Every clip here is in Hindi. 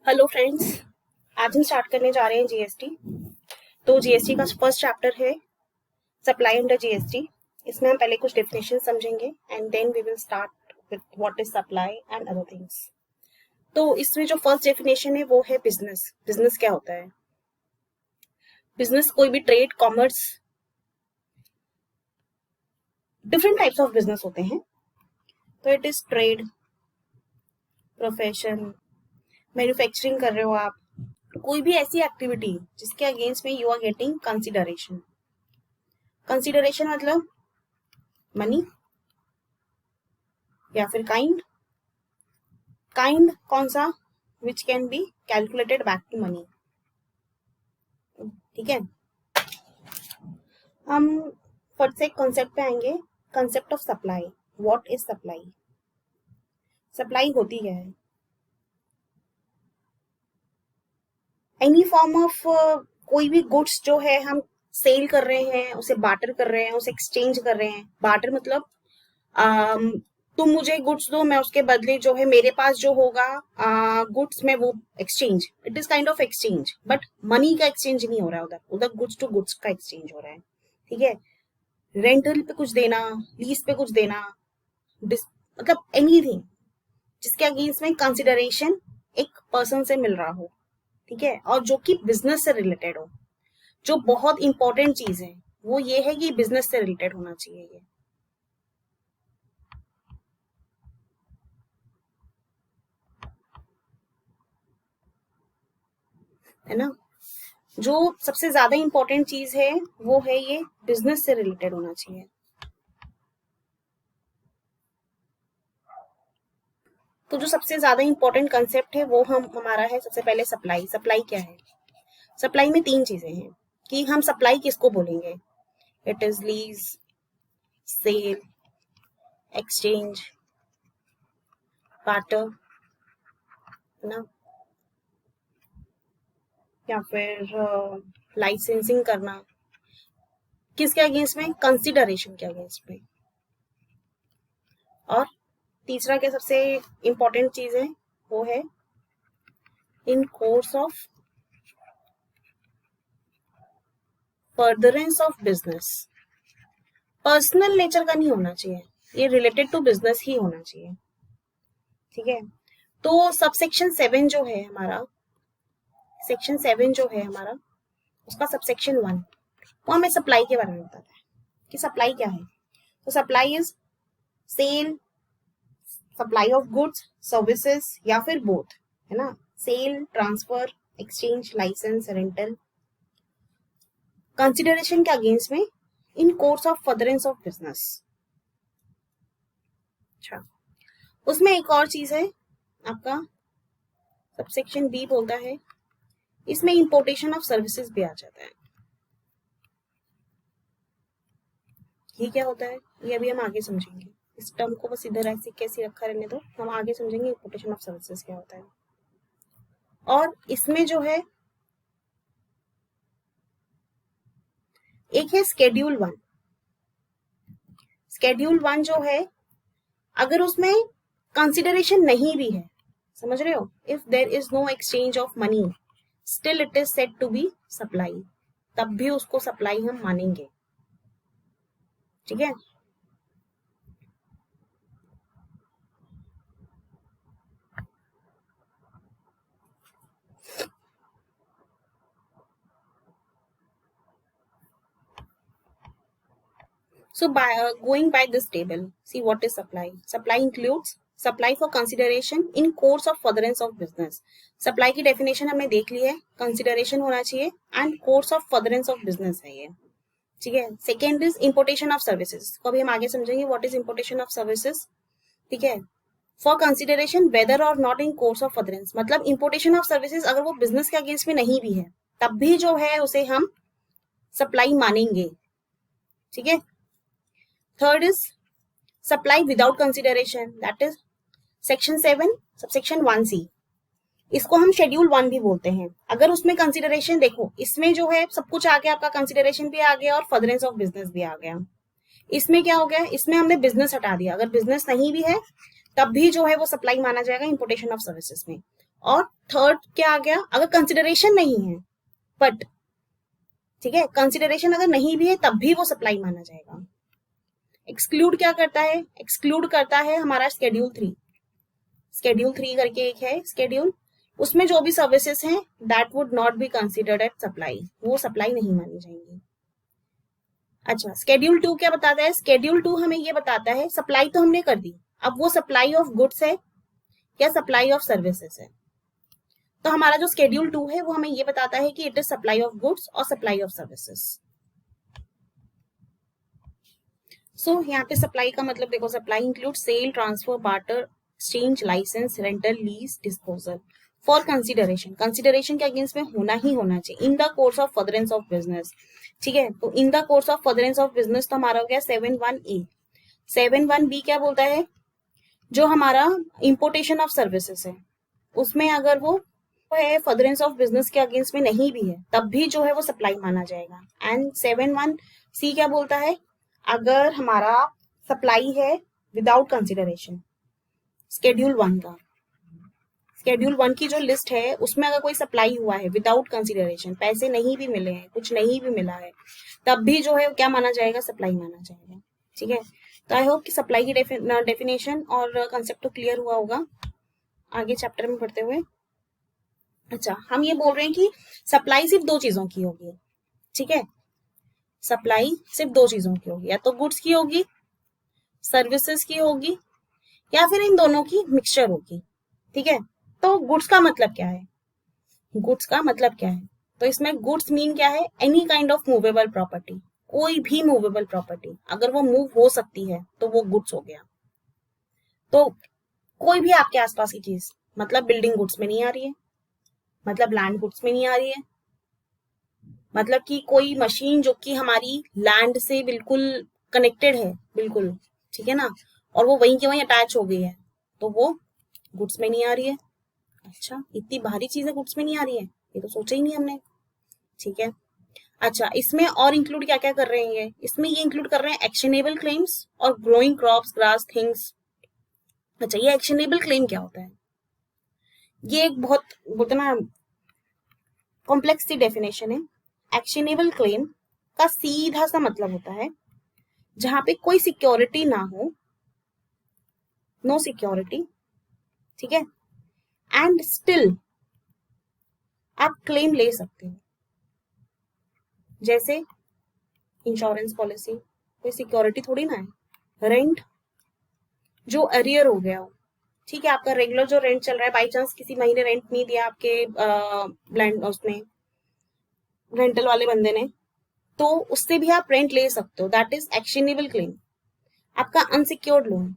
हेलो फ्रेंड्स, आज हम स्टार्ट करने जा रहे हैं जीएसटी। तो जीएसटी का फर्स्ट चैप्टर है सप्लाई अंडर जीएसटी। इसमें हम पहले कुछ डेफिनेशन समझेंगे and then we will start with what is supply and other things. तो इसमें जो फर्स्ट डेफिनेशन है वो है बिजनेस। बिजनेस क्या होता है? बिजनेस कोई भी trade, commerce, different types of business होते हैं। तो it is trade, profession, manufacturing कर रहे हो आप, कोई भी ऐसी एक्टिविटी जिसके अगेंस्ट में you are getting consideration. Consideration मतलब मनी या फिर काइंड। काइंड कौन सा? Which can be calculated back to money. ठीक है, हम फट से कॉन्सेप्ट पे आएंगे। Concept of supply. What is supply? Supply होती क्या है? एनी फॉर्म ऑफ कोई भी गुड्स जो है हम सेल कर रहे हैं, उसे बार्टर कर रहे हैं, उसे एक्सचेंज कर रहे हैं। बार्टर मतलब तुम मुझे गुड्स दो, मैं उसके बदले जो है मेरे पास जो होगा गुड्स में वो exchange. It is kind of exchange, but money का एक्सचेंज नहीं हो रहा है उधर। उधर गुड्स टू गुड्स का एक्सचेंज हो रहा है। ठीक है, रेंटल पे कुछ देना, लीज पे कुछ देना, मतलब एनीथिंग जिसके अगेंस्ट में कंसिडरेशन एक पर्सन से मिल रहा हो। ठीक है, और जो कि बिजनेस से रिलेटेड हो। जो बहुत इंपॉर्टेंट चीज है वो ये है कि बिजनेस से रिलेटेड होना चाहिए ये, है ना। जो सबसे ज्यादा इंपॉर्टेंट चीज है वो है ये बिजनेस से रिलेटेड होना चाहिए। तो जो सबसे ज्यादा इंपॉर्टेंट कंसेप्ट है वो हमारा है सबसे पहले सप्लाई। सप्लाई क्या है? सप्लाई में तीन चीजें हैं कि हम सप्लाई किसको बोलेंगे। It is lease, sale, exchange, barter, है ना, या फिर लाइसेंसिंग करना। किसके अगेंस्ट में? कंसिडरेशन के अगेंस्ट में। और तीसरा क्या सबसे इंपॉर्टेंट चीज है? वो है in course of furtherance of business. Personal nature का नहीं होना चाहिए, ये रिलेटेड टू बिजनेस ही होना चाहिए। ठीक है, तो सबसेक्शन 7 जो है हमारा, सेक्शन 7 जो है हमारा, उसका सबसेक्शन 1 वो हमें सप्लाई के बारे में बताता है कि सप्लाई क्या है। तो supply is sale, supply of goods, services या फिर बोथ, है ना। Sale, transfer, exchange, licence, rental, consideration के अगेंस्ट में in course of furtherance of business. अच्छा, उसमें एक और चीज है आपका सबसेक्शन बी बोलता है, इसमें इंपोर्टेशन ऑफ सर्विसेज भी आ जाता है। ये क्या होता है ये अभी हम आगे समझेंगे। इस टर्म को बस इधर ऐसे कैसे रखा रहने दो, हम आगे समझेंगे इंपोर्टेशन ऑफ सर्विसेज क्या होता है। और इसमें जो है एक है स्केड्यूल 1। स्केड्यूल 1 जो है, अगर उसमें कंसिडरेशन नहीं भी है, समझ रहे हो, if there is no exchange of money still it is said to be supply, तब भी उसको सप्लाई हम मानेंगे। ठीक है, so going by this table, see what is supply. Supply includes supply for consideration in course of furtherance of business. Supply की definition हमने देख ली है, consideration होना चाहिए and course of furtherance of business है ये। ठीक है, second is importation of services, को अभी हम आगे समझेंगे what is importation of services. ठीक है, फॉर कंसिडरेशन वेदर और not in course of furtherance, मतलब इंपोर्टेशन ऑफ सर्विसेज अगर वो बिजनेस के अगेंस्ट में नहीं भी है तब भी जो है उसे हम सप्लाई मानेंगे। ठीक है, third is supply without consideration, that is section 7 subsection 1C। इसको हम शेड्यूल 1 भी बोलते हैं। अगर उसमें कंसिडरेशन देखो, इसमें जो है सब कुछ आ गया, आपका कंसिडरेशन भी आ गया और फर्दरेंस ऑफ बिजनेस भी आ गया। इसमें क्या हो गया, इसमें हमने बिजनेस हटा दिया। अगर बिजनेस नहीं भी है तब भी जो है वो सप्लाई माना जाएगा इंपोर्टेशन ऑफ सर्विसेज में। और थर्ड क्या आ गया, अगर कंसिडरेशन नहीं है बट, ठीक है, कंसिडरेशन अगर नहीं भी है तब भी वो सप्लाई माना जाएगा। एक्सक्लूड क्या करता है, एक्सक्लूड करता है हमारा शेड्यूल 3, शेड्यूल 3 करके एक है शेड्यूल, उसमें जो भी सर्विसेज हैं that would not be considered at supply, वो सप्लाई नहीं मानी जाएंगी। अच्छा, शेड्यूल 2 क्या बताता है, शेड्यूल 2 हमें ये बताता है सप्लाई तो हमने कर दी, अब वो सप्लाई ऑफ गुड्स है या सप्लाई ऑफ सर्विसेज है। तो हमारा जो शेड्यूल 2 है वो हमें ये बताता है कि it is supply of goods और सप्लाई ऑफ सर्विसेज। सो यहाँ पे सप्लाई का मतलब देखो, supply include sale, transfer, barter, exchange, licence, rental, lease, disposal for consideration, consideration के अगेंस्ट में होना ही होना चाहिए in the course of furtherance of business. ठीक है, तो in the course of furtherance of business तो हमारा हो गया 7(1)(a). 7(1)(b) क्या बोलता है, जो हमारा इंपोर्टेशन ऑफ सर्विसेज है उसमें अगर वो है फर्दरेंस ऑफ बिजनेस के अगेंस्ट में नहीं भी है तब भी जो है वो सप्लाई माना जाएगा। एंड 7(1)(c) क्या बोलता है, अगर हमारा सप्लाई है विदाउट कंसिडरेशन, शेड्यूल 1 का, शेड्यूल 1 की जो लिस्ट है उसमें अगर कोई सप्लाई हुआ है विदाउट कंसिडरेशन, पैसे नहीं भी मिले हैं, कुछ नहीं भी मिला है, तब भी जो है क्या माना जाएगा, सप्लाई माना जाएगा। ठीक है, तो आई होप कि सप्लाई की डेफिनेशन और कंसेप्ट तो क्लियर हुआ होगा आगे चैप्टर में पढ़ते हुए। अच्छा, हम ये बोल रहे हैं कि सप्लाई सिर्फ दो चीजों की होगी। ठीक है, सप्लाई सिर्फ दो चीजों की होगी, या तो गुड्स की होगी, सर्विसेज की होगी, या फिर इन दोनों की मिक्सचर होगी। ठीक है, तो गुड्स का मतलब क्या है, गुड्स का मतलब क्या है, तो इसमें गुड्स मीन क्या है, any kind of movable property, कोई भी मूवेबल प्रॉपर्टी अगर वो मूव हो सकती है तो वो गुड्स हो गया। तो कोई भी आपके आसपास की चीज, मतलब बिल्डिंग गुड्स में नहीं आ रही है, मतलब लैंड गुड्स में नहीं आ रही है, मतलब कि कोई मशीन जो कि हमारी लैंड से बिल्कुल कनेक्टेड है, बिल्कुल, ठीक है ना, और वो वहीं के वहीं अटैच हो गई है, तो वो गुड्स में नहीं आ रही है। अच्छा, इतनी भारी चीजें गुड्स में नहीं आ रही है, ये तो सोचा ही नहीं हमने। ठीक है, अच्छा, इसमें और इंक्लूड क्या क्या कर रहे हैं ये, इसमें ये इंक्लूड कर रहे हैं एक्शनेबल क्लेम्स और ग्रोइंग क्रॉप्स, ग्रास, थिंग्स। अच्छा, ये एक्शनेबल क्लेम क्या होता है, ये एक बहुत बोलते ना कॉम्प्लेक्स सी डेफिनेशन है। एक्शनेबल क्लेम का सीधा सा मतलब होता है जहां पे कोई सिक्योरिटी ना हो, नो सिक्योरिटी, ठीक है, एंड स्टिल आप क्लेम ले सकते हो। जैसे इंश्योरेंस पॉलिसी, कोई सिक्योरिटी थोड़ी ना है। रेंट जो अरियर हो गया हो, ठीक है, आपका रेगुलर जो रेंट चल रहा है, बाई चांस किसी महीने रेंट नहीं दिया आपके लैंड उसने, रेंटल वाले बंदे ने, तो उससे भी आप रेंट ले सकते हो, दैट इज एक्शनेबल क्लेम। आपका अनसिक्योर्ड लोन,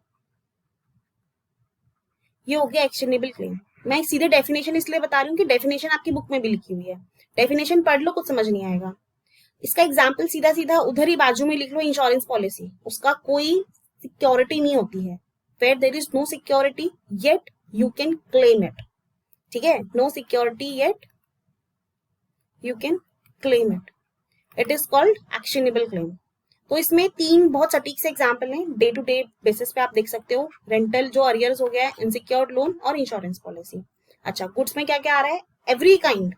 ये हो गया एक्शनेबल क्लेम। मैं सीधे डेफिनेशन इसलिए बता रही हूँ कि डेफिनेशन आपकी बुक में भी लिखी हुई है, डेफिनेशन पढ़ लो, कुछ समझ नहीं आएगा। इसका एग्जाम्पल सीधा सीधा उधर ही बाजू में लिख लो, इंश्योरेंस पॉलिसी, उसका कोई सिक्योरिटी नहीं होती है, where there is no security yet you can claim it. ठीक है, no security yet you can claim it, it is called actionable claim. तो इसमें तीन बहुत सटीक से एग्जाम्पल हैं, डे टू डे बेसिस पे आप देख सकते हो, रेंटल जो अरियर्स हो गया है, इनसिक्योर्ड लोन और इंश्योरेंस पॉलिसी। अच्छा, गुड्स में क्या क्या आ रहा है, every kind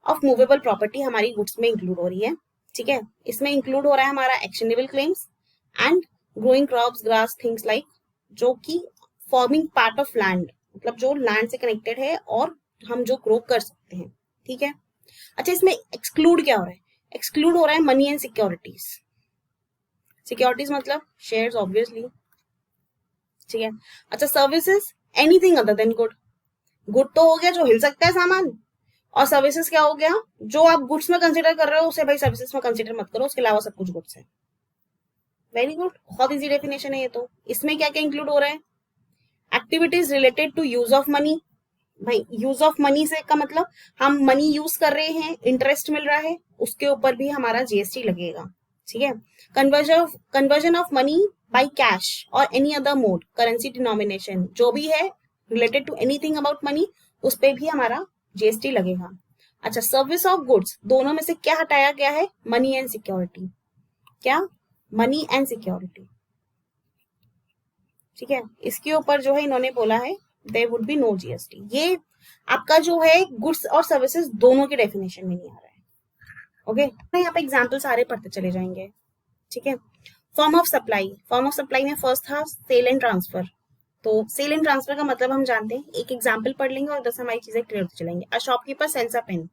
of movable property हमारी गुड्स में इंक्लूड हो रही है। ठीक है, इसमें इंक्लूड हो रहा है हमारा actionable claims and growing crops, grass, things like, जो कि फॉर्मिंग पार्ट ऑफ लैंड, मतलब जो लैंड से कनेक्टेड है और हम जो ग्रो कर सकते हैं। ठीक है, अच्छा, इसमें एक्सक्लूड क्या हो रहा है, एक्सक्लूड हो रहा है मनी एंड सिक्योरिटीज। सिक्योरिटीज मतलब शेयर्स ऑब्वियसली। ठीक है, अच्छा, services anything other than good, good तो हो गया जो हिल सकता है सामान, और सर्विसेज क्या हो गया, जो आप गुड्स में कंसीडर कर रहे हो उसे भाई सर्विसेज में कंसीडर मत करो, उसके अलावा सब कुछ गुड्स है। वेरी गुड, बहुत इजी डेफिनेशन है ये तो। इसमें क्या क्या इंक्लूड हो रहा है, activities related to use of money, भाई यूज ऑफ मनी से का मतलब हम मनी यूज कर रहे हैं, इंटरेस्ट मिल रहा है, उसके ऊपर भी हमारा जीएसटी लगेगा। ठीक है, conversion of money by cash और any other mode, currency denomination जो भी है related to anything about money, उस पर भी हमारा जीएसटी लगेगा। अच्छा, सर्विस ऑफ गुड्स, दोनों में से क्या हटाया गया है, मनी एंड सिक्योरिटी, क्या, मनी एंड सिक्योरिटी। ठीक है, इसके ऊपर जो है इन्होंने बोला है there would be no GST. ये आपका जो है गुड्स और सर्विसेज दोनों के डेफिनेशन में नहीं आ रहा है। ओके यहाँ पे एग्जाम्पल सारे पढ़ते चले जाएंगे, ठीक है। Form of supply, form of supply में फर्स्ट था सेल एंड ट्रांसफर। तो सेल एंड ट्रांसफर का मतलब हम जानते हैं, एक एग्जाम्पल पढ़ लेंगे और 10 हमारी चीजें क्लियर होती चलेंगे। A shopkeeper sells a pen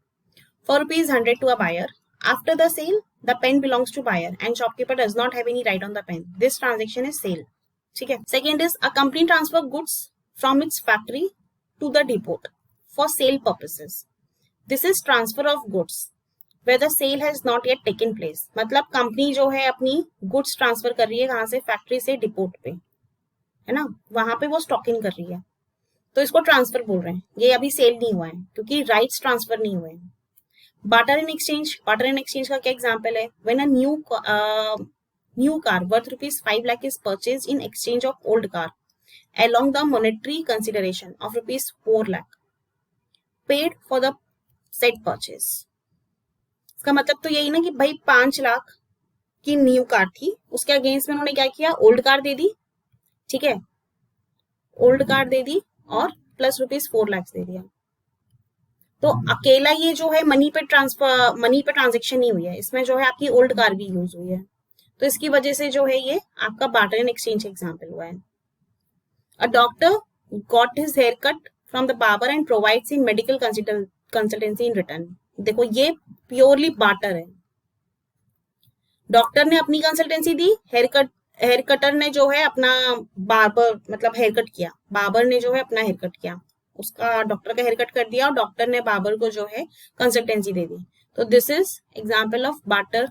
for ₹100 to a buyer. After the sale, the pen belongs to buyer and shopkeeper does not have any right on the pen. This transaction is sale. ठीक है। Second is a company transfer goods from its factory to the depot for sale purposes. This is transfer of goods where the sale has not yet taken place. मतलब कंपनी जो है अपनी गुड्स ट्रांसफर कर रही है कहाँ से, फैक्ट्री से डिपोट पे, है ना, वहां पे वो स्टॉकिंग कर रही है, तो इसको ट्रांसफर बोल रहे हैं। ये अभी सेल नहीं हुआ है क्योंकि राइट्स ट्रांसफर नहीं हुए हैं। Barter in exchange, barter in exchange का क्या एग्जांपल है, when a new car worth ₹5 lakh is purchased in exchange of old car along the monetary consideration of ₹4 lakh paid for the said purchase। इसका मतलब तो यही ना कि भाई 5 लाख की न्यू कार थी, उसके अगेंस्ट में उन्होंने क्या किया, ओल्ड कार दे दी, ठीक है, ओल्ड कार दे दी और प्लस ₹4 लाख दे दिया। तो अकेला ये जो है मनी पे ट्रांजेक्शन नहीं हुई है, इसमें जो है आपकी ओल्ड कार भी यूज हुई है, तो इसकी वजह से जो है ये आपका बार्टर एंड एक्सचेंज एग्जांपल हुआ है। A doctor got his hair cut from the barber and provides him medical consultancy in return. देखो ये प्योरली बार्टर है। डॉक्टर ने अपनी कंसल्टेंसी दी, हेयर कटर ने जो है अपना बार्बर मतलब हेयर कट किया, बार्बर ने जो है अपना हेयर कट किया, उसका डॉक्टर का हेयर कट कर दिया और डॉक्टर ने बार्बर को जो है कंसल्टेंसी दे दी। तो this is example of barter.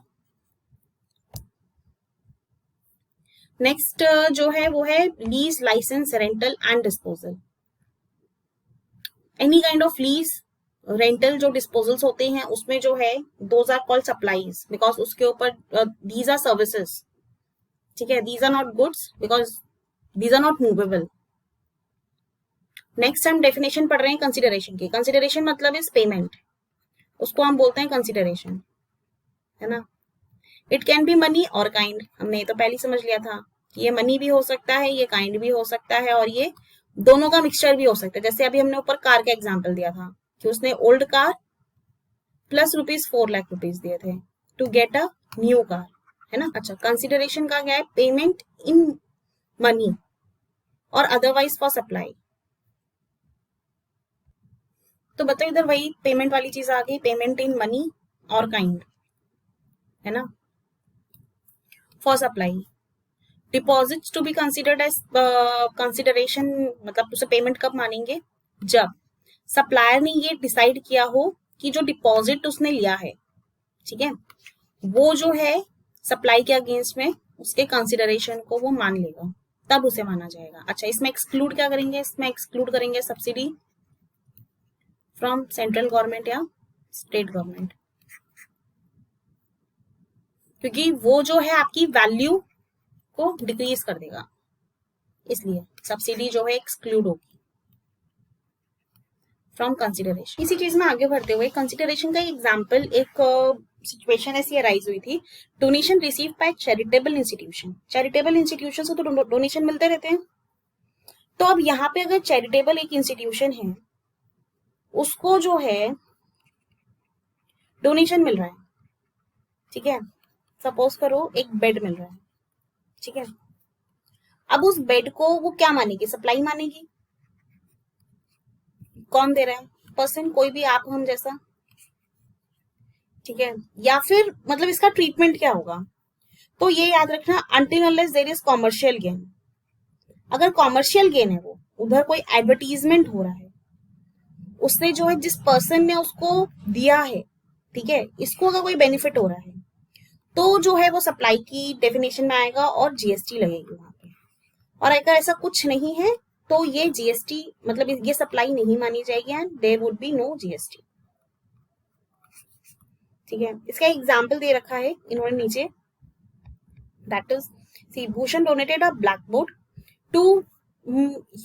Next जो है वो है lease, license, rental and disposal. Any kind of lease, rental जो डिस्पोजल्स होते हैं उसमें जो है those are called supplies because उसके ऊपर दीज आर सर्विसेज, ठीक है, these are not goods because these are not movable. Next हम डेफिनेशन पढ़ रहे हैं कंसिडरेशन की। कंसिडरेशन मतलब इज पेमेंट, उसको हम बोलते हैं कंसिडरेशन, है ना। इट कैन बी मनी और काइंड, हमने तो पहले समझ लिया था कि ये मनी भी हो सकता है, ये काइंड भी हो सकता है और ये दोनों का मिक्सचर भी हो सकता है। जैसे अभी हमने ऊपर कार का एग्जाम्पल दिया था कि उसने ओल्ड कार प्लस ₹4 लाख दिए थे to get a new car, है ना। अच्छा, कंसिडरेशन का क्या है, पेमेंट इन मनी और अदरवाइज फॉर सप्लाई। तो बताओ इधर वही पेमेंट वाली चीज आ गई, पेमेंट इन मनी और काइंड, है ना। For supply, deposits to be considered as consideration, मतलब उसे पेमेंट कब मानेंगे, जब सप्लायर ने ये डिसाइड किया हो कि जो डिपॉजिट उसने लिया है, ठीक है, वो जो है सप्लाई के अगेंस्ट में उसके कंसिडरेशन को वो मान लेगा, तब उसे माना जाएगा। अच्छा, इसमें एक्सक्लूड क्या करेंगे, इसमें एक्सक्लूड करेंगे सब्सिडी फ्रॉम सेंट्रल गवर्नमेंट या स्टेट गवर्नमेंट, क्योंकि वो जो है आपकी वैल्यू को डिक्रीज कर देगा, इसलिए सब्सिडी जो है एक्सक्लूड होगी फ्रॉम कंसिडरेशन। इसी चीज में आगे बढ़ते हुए कंसिडरेशन का एग्जांपल, एक सिचुएशन ऐसी अराइज हुई थी, donation receive by charitable institution. Charitable institution से तो डोनेशन मिलते रहते हैं, तो अब यहाँ पे अगर चैरिटेबल एक इंस्टीट्यूशन है, उसको जो है डोनेशन मिल रहा है, ठीक है, सपोज करो एक बेड मिल रहा है, ठीक है, अब उस बेड को वो क्या मानेगी, सप्लाई मानेगी। कौन दे रहा है, पर्सन, कोई भी, आप हम जैसा, ठीक है, या फिर मतलब इसका ट्रीटमेंट क्या होगा। तो ये याद रखना, until unless there is commercial gain. अगर कॉमर्शियल गेन है, वो उधर कोई एडवर्टीजमेंट हो रहा है, उसने जो है जिस पर्सन ने उसको दिया है, ठीक है, इसको अगर कोई बेनिफिट हो रहा है, तो जो है वो सप्लाई की डेफिनेशन में आएगा और जीएसटी लगेगी वहां पे। और अगर ऐसा कुछ नहीं है तो ये जीएसटी मतलब ये सप्लाई नहीं मानी जाएगी and there would be no GST, ठीक है। इसका एग्जाम्पल दे रखा है इन्होंने नीचे, that is C Bhushan donated a blackboard to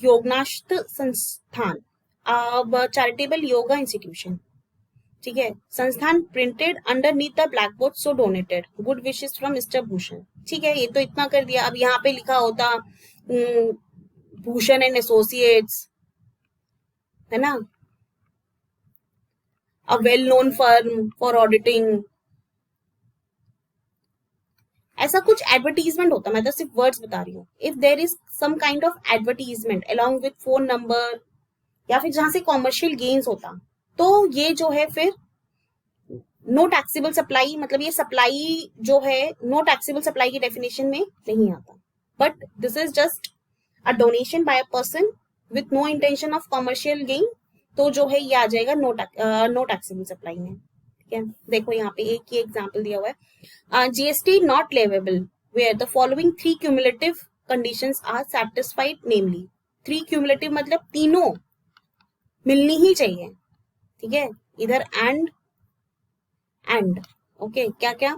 Yognasht Sansthan, अब चैरिटेबल योगा इंस्टीट्यूशन, ठीक है, संस्थान printed underneath the blackboard so donated good wishes from mister Bhushan, ठीक है, ये तो इतना कर दिया। अब यहाँ पे लिखा होता भूषण एंड एसोसिएट्स, है ना, a well known firm for auditing, ऐसा कुछ एडवर्टीजमेंट होता है, मैं तो सिर्फ वर्ड्स बता रही हूँ. If there is some kind of advertisement along with phone number, या फिर जहां से कॉमर्शियल गेन्स होता, तो ये जो है फिर नो टैक्सेबल सप्लाई, मतलब ये सप्लाई जो है नो टैक्सेबल सप्लाई की डेफिनेशन में नहीं आता. But this is just a donation by a person with no intention of commercial gain, तो जो है ये आ जाएगा नो टैक्सेबल सप्लाई में. ठीक है, देखो यहाँ पे एक ही एग्जाम्पल दिया हुआ है. GST not leviable where the following 3 cumulative conditions are satisfied, namely 3 cumulative मतलब तीनों मिलनी ही चाहिए. ठीक है, इधर एंड ओके, क्या क्या,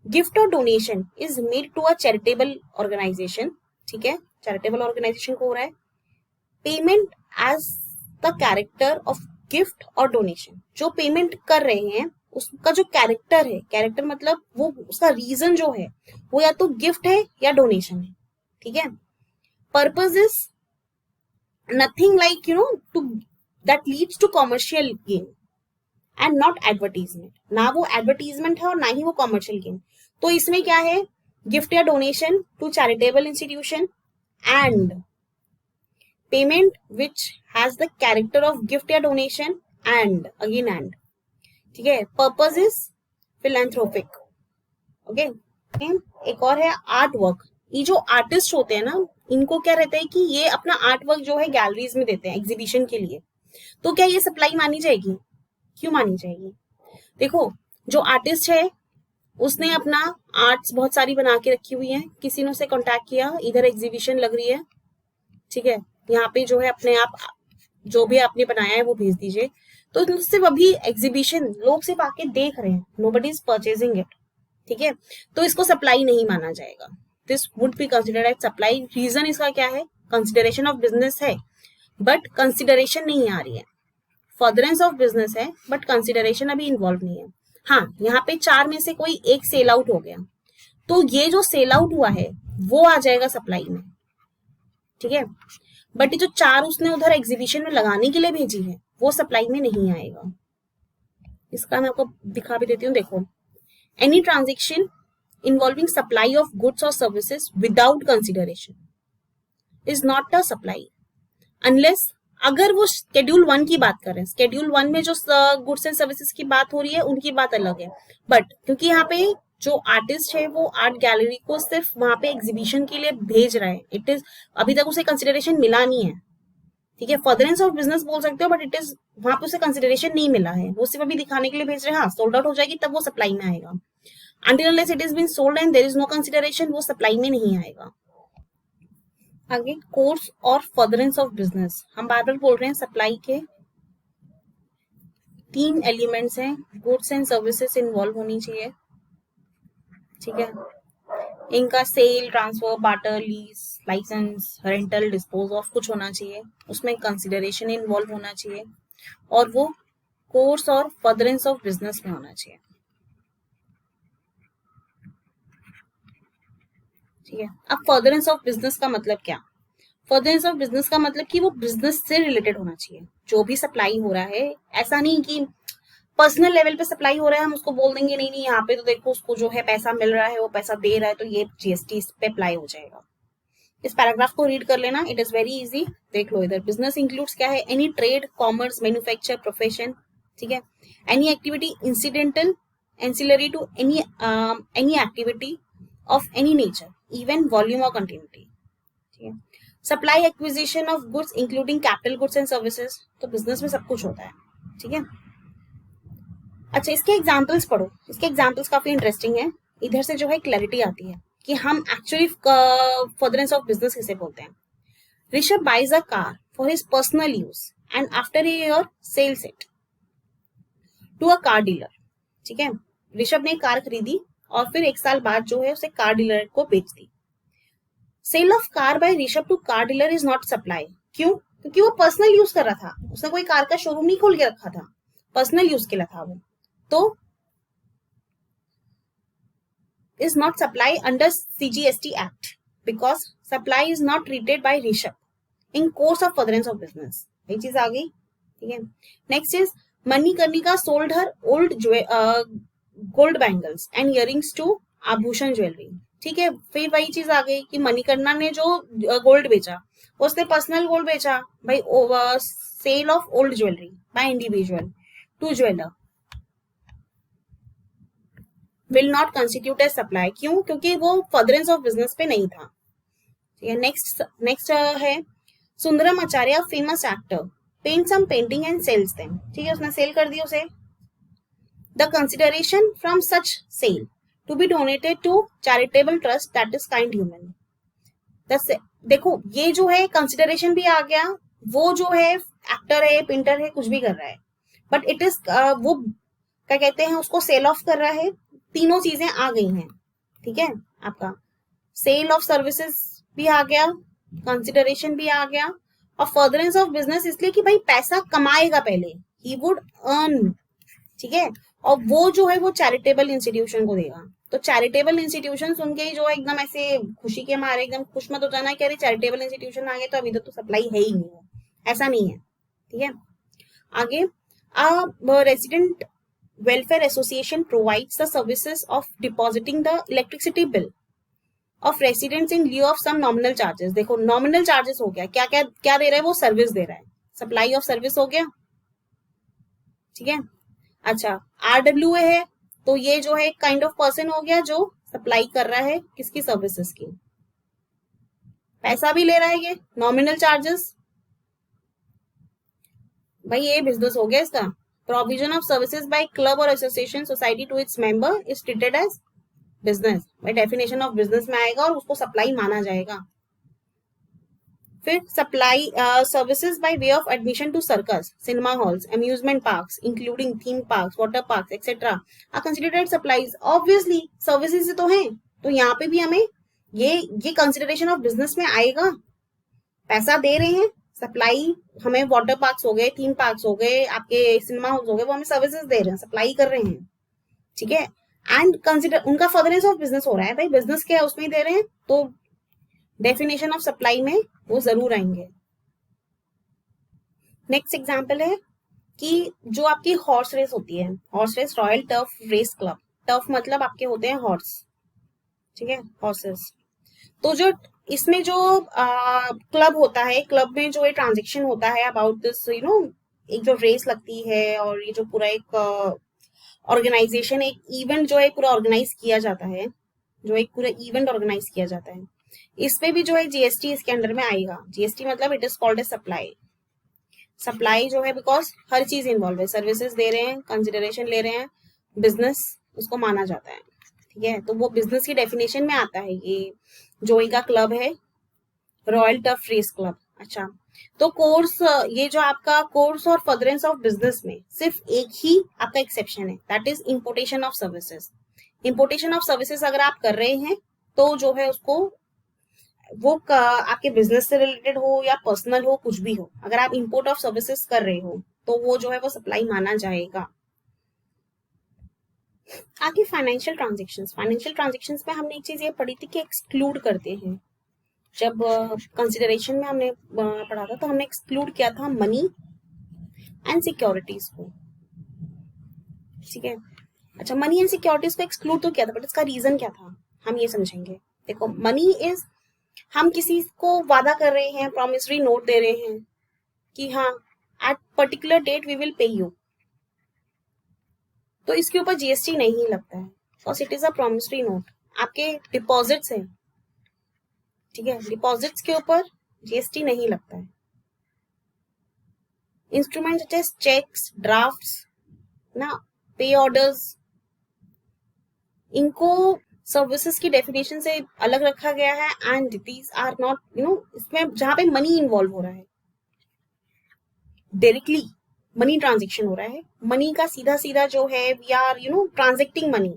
गिफ्ट और donation is made to a charitable organization. ठीक है, चैरिटेबल ऑर्गेनाइजेशन को हो रहा है. Payment as the character of gift और डोनेशन, जो पेमेंट कर रहे हैं उसका जो कैरेक्टर है, कैरेक्टर मतलब वो उसका रीजन जो है वो या तो गिफ्ट है या डोनेशन है. ठीक है, purpose is nothing like you know to that leads to commercial gain and not advertisement, ना वो एडवर्टीजमेंट है और ना ही वो कॉमर्शियल गेन. तो इसमें क्या है, गिफ्ट या donation to charitable institution and payment which has the character of gift या डोनेशन एंड अगेन एंड. ठीक है, पर्पज इज फिलैंथ्रोपिक. ओके, एक और है आर्ट वर्क. ये जो आर्टिस्ट होते हैं ना, इनको क्या रहता है कि ये अपना आर्ट वर्क जो है गैलरीज में देते हैं एग्जीबिशन के लिए. तो क्या ये सप्लाई मानी जाएगी? क्यों मानी जाएगी? देखो, जो आर्टिस्ट है उसने अपना आर्ट्स बहुत सारी बना के रखी हुई है, किसी ने उसे कांटेक्ट किया, इधर एग्जीबिशन लग रही है. ठीक है, यहाँ पे जो है अपने आप जो भी आपने बनाया है वो भेज दीजिए. तो सिर्फ अभी एग्जीबिशन लोग सिर्फ आके देख रहे हैं, नोबडी इज परचेजिंग इट. ठीक है, तो इसको सप्लाई नहीं माना जाएगा. This would be considered as supply. Reason इसका क्या है, कंसिडरेशन ऑफ बिजनेस है बट कंसिडरेशन नहीं आ रही है. फर्दरेंस ऑफ बिजनेस है बट कंसिडरेशन अभी इन्वॉल्व नहीं है. हाँ, यहाँ पे 4 में से कोई एक सेल आउट हो गया, तो ये जो सेल आउट हुआ है वो आ जाएगा सप्लाई में. ठीक है, बट ये जो 4 उसने उधर एग्जीबिशन में लगाने के लिए भेजी है वो सप्लाई में नहीं आएगा. इसका मैं आपको दिखा भी देती हूँ. देखो, any transaction involving supply of goods और services without consideration is not a supply unless, अगर वो शेड्यूल 1 की बात कर रहे हैं, शेड्यूल 1 में जो गुड्स एंड सर्विसेज की बात हो रही है उनकी बात अलग है. बट क्योंकि यहाँ पे जो आर्टिस्ट है वो आर्ट गैलरी को सिर्फ वहां पे एग्जीबिशन के लिए भेज रहा है, इट इज अभी तक उसे कंसिडरेशन मिला नहीं है. ठीक है, फर्दरेंस ऑफ बिजनेस बोल सकते हो बट इट इज वहां पे उसे कंसिडरेशन नहीं मिला है, वो सिर्फ अभी दिखाने के लिए भेज रहे हैं. हाँ, सोल्ड आउट हो जाएगी तब वो सप्लाई में आएगा. until unless it has been sold and there is no consideration, वो सप्लाई में नहीं आएगा. आगे, कोर्स और फर्दरेंस ऑफ बिजनेस. हम बार बार बोल रहे हैं सप्लाई के 3 एलिमेंट्स हैं, गुड्स एंड सर्विसेज इन्वॉल्व होनी चाहिए. ठीक है, इनका sale, transfer, barter, lease, license, rental, dispose of कुछ होना चाहिए, उसमें कंसिडरेशन इन्वॉल्व होना चाहिए और वो कोर्स और फर्दरेंस ऑफ बिजनेस में होना चाहिए. ठीक है, अब फर्दरेंस ऑफ बिजनेस का मतलब क्या? फर्दरेंस ऑफ बिजनेस का मतलब कि वो बिजनेस से रिलेटेड होना चाहिए. जो भी सप्लाई हो रहा है, ऐसा नहीं कि पर्सनल लेवल पे सप्लाई हो रहा है हम उसको बोल देंगे नहीं नहीं यहाँ पे तो देखो उसको जो है पैसा मिल रहा है, वो पैसा दे रहा है तो ये जीएसटी इस पे अप्लाई हो जाएगा. इस पैराग्राफ को रीड कर लेना, इट इज वेरी इजी. देख लो इधर, बिजनेस इंक्लूड्स क्या है, any trade, commerce, manufacture, profession. ठीक है, any activity incidental ancillary to any activity of any nature, even volume और कंटिन्यूटी. ठीक है, supply acquisition of goods including capital goods and services. तो बिजनेस में सब कुछ होता है. ठीक है, अच्छा इसके एग्जाम्पल्स पढ़ो, इसके एग्जाम्पल्स काफी इंटरेस्टिंग है. इधर से जो है क्लैरिटी आती है कि हम एक्चुअली फर्दरेंस ऑफ बिजनेस किसे बोलते हैं. Rishabh buys a car for his personal use and after a year sells it to a car dealer. ठीक है, ऋषभ ने कार खरीदी और फिर 1 साल बाद जो है उसे कार डीलर को बेच दी. Sale of car by Rishabh to car dealer is not supply. क्यों? क्योंकि वो पर्सनल यूज कर रहा था, उसने कोई कार का शोरूम नहीं खोल के रखा था, पर्सनल यूज के लिए था वो. तो is not supply under CGST Act because supply is not treated by Rishabh in course of furtherance of business. ये चीज आ गई. ठीक है। Next is Manikarnika sold her old gold bangles and earrings to Aabhushan jewellery. ठीक है, फिर वही चीज आ गई कि मणिकर्णा ने जो गोल्ड बेचा, उसने पर्सनल गोल्ड बेचा भाई, sale of old jewellery by individual to jeweller will not constitute as supply. क्यों? क्योंकि वो फर्दरेंस ऑफ बिजनेस पे नहीं था। ठीक है। नेक्स्ट है Sundaram Acharya, famous actor, paint some painting and sells them. ठीक है, उसने सेल कर दी उसे। The consideration from such sale to be donated to charitable trust that is kind human. देखो ये जो है कंसिडरेशन भी आ गया, वो जो है एक्टर है, पेंटर है, कुछ भी कर रहा है, बट इट इज वो क्या कहते हैं उसको, सेल ऑफ कर रहा है। तीनों चीजें आ गई हैं। ठीक है, आपका सेल ऑफ सर्विसेज भी आ गया, कंसिडरेशन भी आ गया, और फर्दरेंस ऑफ बिजनेस इसलिए कि भाई पैसा कमाएगा पहले, ही वुड अर्न। ठीक है, और वो जो है वो चैरिटेबल इंस्टीट्यूशन को देगा। तो चैरिटेबल इंस्टीट्यूशन सुन के ही जो है एकदम ऐसे खुशी के मारे एकदम खुश मत हो जाना कि अरे चैरिटेबल इंस्टीट्यूशन आ गए तो अभी तो सप्लाई है ही नहीं है, ऐसा नहीं है। ठीक है, आगे resident welfare association provides the services of depositing the electricity bill of residents in lieu of some nominal charges. देखो नॉमिनल चार्जेस हो गया, क्या क्या क्या दे रहा है वो, सर्विस दे रहा है, सप्लाई ऑफ सर्विस हो गया। ठीक है, अच्छा RWA है, तो ये जो है काइंड ऑफ पर्सन हो गया जो सप्लाई कर रहा है किसकी, सर्विसेज की, पैसा भी ले रहा है, ये नॉमिनल चार्जेस। भाई ये बिजनेस हो गया इसका। Provision of services by club और association society to its member is treated as business. भाई डेफिनेशन ऑफ बिजनेस में आएगा और उसको सप्लाई माना जाएगा। फिर supply services by way of admission to circus, cinema halls, amusement parks including theme parks, water parks etcetera are considered supplies. Obviously services तो हैं, तो यहाँ पे भी हमें ये कंसिडरेशन ऑफ बिजनेस में आएगा। पैसा दे रहे हैं, सप्लाई, हमें वाटर पार्क्स हो गए, थीम पार्क्स हो गए, आपके सिनेमा हॉल्स हो गए, वो हमें सर्विसेज दे रहे हैं, सप्लाई कर रहे हैं। ठीक है, एंड कंसिडर उनका फर्दरेंस ऑफ बिजनेस हो रहा है। भाई बिजनेस क्या है उसमें ही दे रहे हैं, तो डेफिनेशन ऑफ सप्लाई में वो जरूर आएंगे। नेक्स्ट एग्जांपल है कि जो आपकी हॉर्स रेस होती है, horse race, royal turf race club, turf मतलब आपके होते हैं हॉर्स। ठीक है, हॉर्सेस। तो जो इसमें जो क्लब होता है, क्लब में जो ये ट्रांजेक्शन होता है अबाउट दिस एक जो रेस लगती है और ये जो पूरा एक ऑर्गेनाइजेशन, एक इवेंट जो है पूरा ऑर्गेनाइज किया जाता है, जो एक पूरा इवेंट ऑर्गेनाइज किया जाता है, इसमें भी जो है जीएसटी इसके अंडर में आएगा। जीएसटी मतलब it is called a supply. Supply जो है बिकॉज हर चीज इन्वॉल्व है, सर्विसेज दे रहे हैं, कंसिडरेशन ले रहे हैं, बिजनेस उसको माना जाता है। ठीक है, तो वो बिजनेस की डेफिनेशन में आता है। ये जो इनका क्लब है रॉयल टफ रेस क्लब। अच्छा, तो कोर्स, ये जो आपका कोर्स और फर्दरेंस ऑफ बिजनेस में सिर्फ एक ही आपका एक्सेप्शन है, that is importation of services. Importation of services अगर आप कर रहे हैं तो जो है उसको वो आपके बिजनेस से रिलेटेड हो या पर्सनल हो, कुछ भी हो, अगर आप इंपोर्ट ऑफ सर्विसेज कर रहे हो तो वो जो है वो सप्लाई माना जाएगा। आगे फाइनेंशियल ट्रांजेक्शन्स। फाइनेंशियल ट्रांजेक्शन्स में हमने एक चीज ये पढ़ी थी कि एक्सक्लूड करते हैं। जब कंसिडरेशन में हमने पढ़ा था तो हमने एक्सक्लूड किया था मनी एंड सिक्योरिटीज को। ठीक है, अच्छा मनी एंड सिक्योरिटीज को एक्सक्लूड तो किया था, बट इसका रीजन क्या था हम ये समझेंगे। देखो मनी इज, हम किसी को वादा कर रहे हैं, प्रॉमिसरी नोट दे रहे हैं कि हाँ at particular date we will pay you, तो इसके ऊपर जीएसटी नहीं लगता है because it is a promissory note. आपके डिपॉजिट्स हैं, ठीक है, डिपॉजिट्स के ऊपर जीएसटी नहीं लगता है। Instrument such as cheques, drafts ना, पे ऑर्डर्स, इनको सर्विसेज की डेफिनेशन से अलग रखा गया है एंड दीज आर नॉट इसमें जहां पे मनी इन्वॉल्व हो रहा है, डायरेक्टली मनी ट्रांजेक्शन हो रहा है, मनी का सीधा सीधा जो है we are transacting money,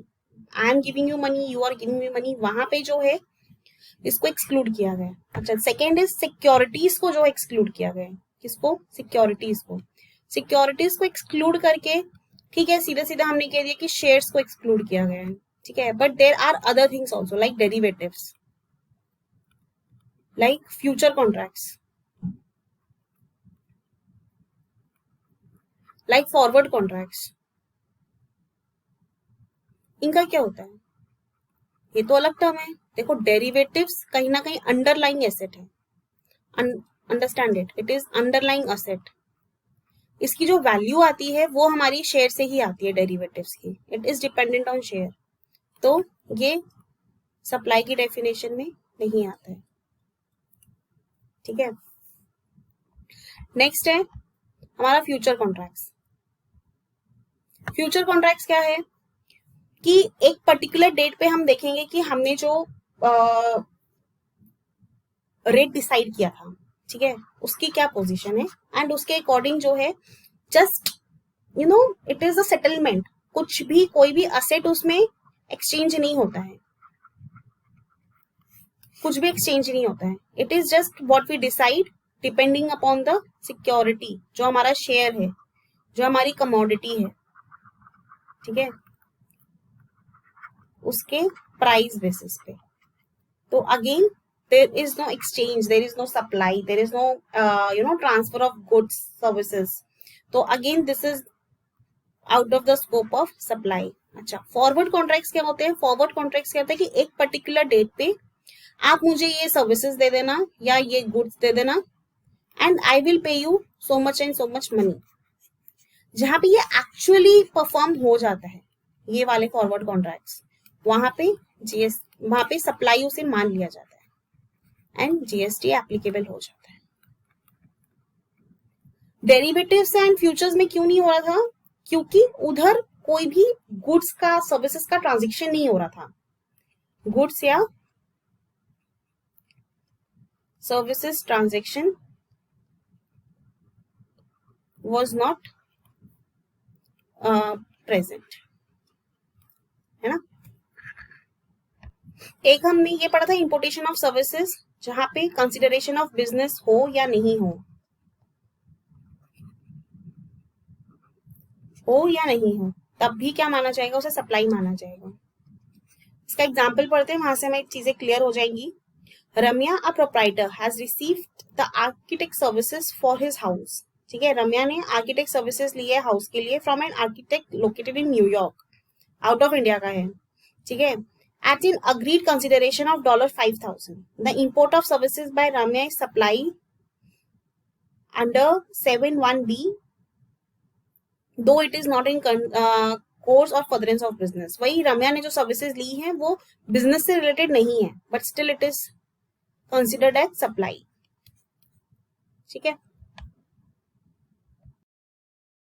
I am giving you money, you are giving me money, वहां पे जो है इसको एक्सक्लूड किया गया। अच्छा, सेकेंड इज सिक्योरिटीज को जो एक्सक्लूड किया गया। किसको? सिक्योरिटीज को। सिक्योरिटीज को एक्सक्लूड करके, ठीक है, सीधा सीधा हमने कह दिया कि शेयर्स को एक्सक्लूड किया गया है। ठीक है, but there are other things also like derivatives, like future contracts. Like forward contracts, इनका क्या होता है? ये तो अलग टर्म है। देखो डेरिवेटिव्स कहीं ना कहीं अंडरलाइंग एसेट है, understand it, it is underlying asset. इसकी जो वैल्यू आती है वो हमारी शेयर से ही आती है डेरिवेटिव्स की, it is dependent on share. तो ये सप्लाई की डेफिनेशन में नहीं आता है, ठीक है। नेक्स्ट है हमारा फ्यूचर कॉन्ट्रैक्ट्स। फ्यूचर कॉन्ट्रैक्ट्स क्या है कि एक पर्टिकुलर डेट पे हम देखेंगे कि हमने जो रेट डिसाइड किया था, ठीक है, उसकी क्या पोजीशन है, एंड उसके अकॉर्डिंग जो है just you know it is a settlement. कुछ भी कोई भी असेट उसमें एक्सचेंज नहीं होता है, कुछ भी एक्सचेंज नहीं होता है। It is just what we decide depending upon the security, जो हमारा शेयर है, जो हमारी कमोडिटी है, ठीक है, उसके प्राइस बेसिस पे। तो again there is no exchange, there is no supply, there is no transfer of goods services. तो again this is out of the scope of supply. अच्छा, फॉरवर्ड कॉन्ट्रैक्ट्स क्या होते हैं? फॉरवर्ड कॉन्ट्रैक्ट्स क्या होता है कि एक पर्टिकुलर डेट पे आप मुझे ये सर्विसेज दे देना या ये गुड्स दे देना and I will pay you so much and so much money. जहां पे ये एक्चुअली परफॉर्म हो जाता है, ये वाले फॉरवर्ड कॉन्ट्रैक्ट्स, वहां पे सप्लाई उसे मान लिया जाता है एंड जीएसटी एप्लीकेबल हो जाता है। डेरिवेटिव्स एंड फ्यूचर्स में क्यों नहीं हो रहा था? क्योंकि उधर कोई भी गुड्स का सर्विसेज का ट्रांजेक्शन नहीं हो रहा था। गुड्स या services transaction was not present, है ना। एक हमने ये पढ़ा था इंपोर्टेशन ऑफ सर्विसेज, जहां पे कंसिडरेशन ऑफ बिजनेस हो या नहीं हो या नहीं हो, तब भी क्या माना जाएगा? उसे सप्लाई माना जाएगा। इसका एग्जाम्पल पढ़ते हैं, वहां से हमें चीजें क्लियर हो जाएंगी। Ramya a proprietor has received the architect services for his house, ठीक है, रम्या ने आर्किटेक्ट सर्विसेज ली है हाउस के लिए from an architect located in New York, out of India का है, ठीक है। At an agreed consideration of $5,000, the import of services by Ramya is supplied under 7(1)(b), though it is not in course or furtherance of business। वही रम्या ने जो सर्विसेज ली हैं वो बिजनेस से रिलेटेड नहीं है, but still it is considered as supply, ठीक है।